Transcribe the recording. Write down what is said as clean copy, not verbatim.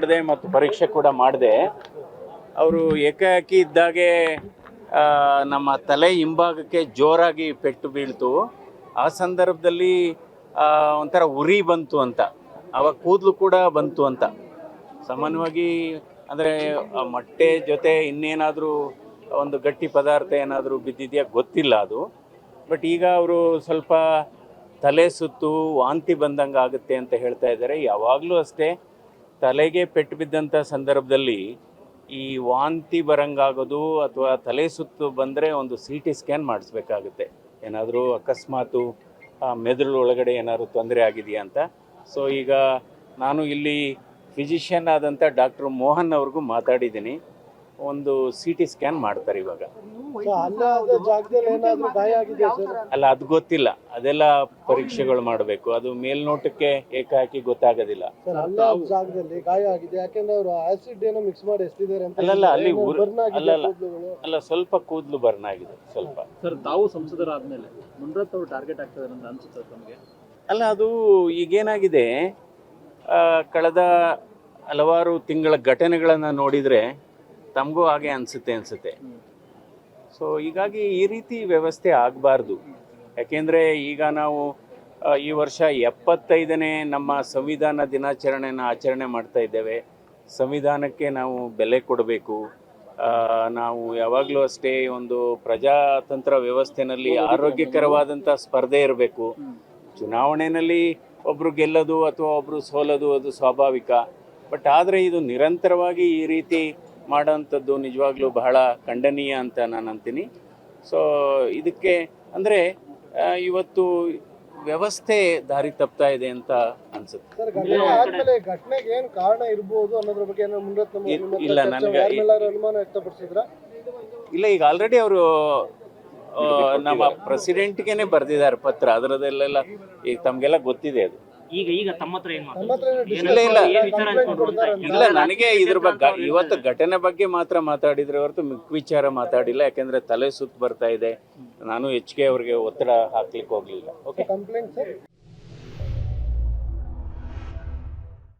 ಮಾಡಿದೆ ಮತ್ತು ಪರೀಕ್ಷೆ ಕೂಡ ಮಾಡಿದೆ. ಅವರು ಏಕಾಏಕಿ ಇದ್ದಾಗೆ ನಮ್ಮ ತಲೆ ಹಿಂಭಾಗಕ್ಕೆ ಜೋರಾಗಿ ಪೆಟ್ಟು ಬೀಳ್ತು. ಆ ಸಂದರ್ಭದಲ್ಲಿ ಒಂಥರ ಉರಿ ಬಂತು ಅಂತ, ಆವಾಗ ಕೂದಲು ಕೂಡ ಬಂತು ಅಂತ. ಸಾಮಾನ್ಯವಾಗಿ ಅಂದರೆ ಮೊಟ್ಟೆ ಜೊತೆ ಇನ್ನೇನಾದರೂ ಒಂದು ಗಟ್ಟಿ ಪದಾರ್ಥ ಏನಾದರೂ ಬಿದ್ದಿದೆಯಾ ಗೊತ್ತಿಲ್ಲ ಅದು. ಬಟ್ ಈಗ ಅವರು ಸ್ವಲ್ಪ ತಲೆ ಸುತ್ತು ವಾಂತಿ ಬಂದಂಗೆ ಆಗುತ್ತೆ ಅಂತ ಹೇಳ್ತಾ ಇದ್ದಾರೆ. ಯಾವಾಗಲೂ ಅಷ್ಟೇ ತಲೆಗೆ ಪೆಟ್ಟು ಬಿದ್ದಂಥ ಸಂದರ್ಭದಲ್ಲಿ ಈ ವಾಂತಿ ಬರಂಗಾಗೋದು ಅಥವಾ ತಲೆ ಸುತ್ತು ಬಂದರೆ ಒಂದು CT ಸ್ಕ್ಯಾನ್ ಮಾಡಿಸ್ಬೇಕಾಗುತ್ತೆ. ಏನಾದರೂ ಅಕಸ್ಮಾತು ಮೆದುಳು ಒಳಗಡೆ ಏನಾದರೂ ತೊಂದರೆ ಆಗಿದೆಯಾ ಅಂತ. ಸೊ ಈಗ ನಾನು ಇಲ್ಲಿ ಫಿಸಿಷಿಯನ್ ಆದಂಥ ಡಾಕ್ಟರ್ ಮೋಹನ್ ಅವ್ರಿಗೂ ಮಾತಾಡಿದ್ದೀನಿ. ಒಂದು CT ಸ್ಕ್ಯಾನ್ ಮಾಡ್ತಾರೆ ಇವಾಗ. ಅಲ್ಲ, ಅದು ಗೊತ್ತಿಲ್ಲ, ಅದೆಲ್ಲ ಪರೀಕ್ಷೆಗಳು ಮಾಡಬೇಕು. ಅದು ಮೇಲ್ನೋಟಕ್ಕೆ ಏಕಾಏಕಿ ಗೊತ್ತಾಗೋದಿಲ್ಲ. ಅಲ್ಲಲ್ಲ, ಅಲ್ಲಿ ಅಲ್ಲ ಸ್ವಲ್ಪ ಕೂದಲು ಬರ್ನ್ ಆಗಿದೆ ಸ್ವಲ್ಪ. ಸರ್, ತಾವು ಸಂಸದರಾದ್ಮೇಲೆ ಮುನ್ರತ್ ಅವರು ಟಾರ್ಗೆಟ್ ಆಗ್ತದೆ ಅಂತ ಅನ್ಸುತ್ತೆ ತಮಗೆ? ಅಲ್ಲ, ಅದು ಈಗೇನಾಗಿದೆ, ಕಳೆದ ಹಲವಾರು ತಿಂಗಳ ಘಟನೆಗಳನ್ನು ನೋಡಿದರೆ ತಮಗೂ ಹಾಗೆ ಅನಿಸುತ್ತೆ. ಸೊ ಹೀಗಾಗಿ ಈ ರೀತಿ ವ್ಯವಸ್ಥೆ ಆಗಬಾರ್ದು. ಯಾಕೆಂದರೆ ಈಗ ನಾವು ಈ ವರ್ಷ 75ನೇ ನಮ್ಮ ಸಂವಿಧಾನ ದಿನಾಚರಣೆಯನ್ನು ಆಚರಣೆ ಮಾಡ್ತಾ ಇದ್ದೇವೆ. ಸಂವಿಧಾನಕ್ಕೆ ನಾವು ಬೆಲೆ ಕೊಡಬೇಕು. ನಾವು ಯಾವಾಗಲೂ ಅಷ್ಟೇ ಒಂದು ಪ್ರಜಾತಂತ್ರ ವ್ಯವಸ್ಥೆಯಲ್ಲಿ ಆರೋಗ್ಯಕರವಾದಂಥ ಸ್ಪರ್ಧೆ ಇರಬೇಕು. ಚುನಾವಣೆಯಲ್ಲಿ ಒಬ್ಬರು ಗೆಲ್ಲೋದು ಅಥವಾ ಒಬ್ಬರು ಸೋಲೋದು ಅದು ಸ್ವಾಭಾವಿಕ. ಬಟ್ ಆದರೆ ಇದು ನಿರಂತರವಾಗಿ ಈ ರೀತಿ ಮಾಡೋಂಥದ್ದು ನಿಜವಾಗ್ಲೂ ಬಹಳ ಖಂಡನೀಯ ಅಂತ ನಾನು ಅಂತೀನಿ. ಸೊ ಇದಕ್ಕೆ ಅಂದರೆ ಇವತ್ತು ವ್ಯವಸ್ಥೆ ದಾರಿ ತಪ್ತಾ ಇದೆ ಅಂತ ಅನ್ಸುತ್ತೆ. ಇಲ್ಲ, ನನಗೆ ಇಲ್ಲ, ಈಗ ಆಲ್ರೆಡಿ ಅವರು ನಮ್ಮ ಪ್ರೆಸಿಡೆಂಟ್ಗೆನೆ ಬರೆದಿದ್ದಾರೆ ಪತ್ರ. ಅದರದೆಲ್ಲ ಈಗ ತಮಗೆಲ್ಲ ಗೊತ್ತಿದೆ ಅದು. ಈಗ ತಮ್ಮ ಹತ್ರ ಇಲ್ಲ, ನನಗೆ ಇದ್ರ ಬಗ್ಗೆ ಇವತ್ತು ಘಟನೆ ಬಗ್ಗೆ ಮಾತ್ರ ಮಾತಾಡಿದ್ರೆ ಹೊರತು ಮಿಕ್ಕ ವಿಚಾರ ಮಾತಾಡಿಲ್ಲ. ಯಾಕೆಂದ್ರೆ ತಲೆ ಸುತ್ತು ಬರ್ತಾ ಇದೆ. ನಾನು ಹೆಚ್ಚಿಗೆ ಅವ್ರಿಗೆ ಒತ್ತಡ ಹಾಕ್ಲಿಕ್ಕೆ ಹೋಗ್ಲಿಲ್ಲ. ಓಕೆ.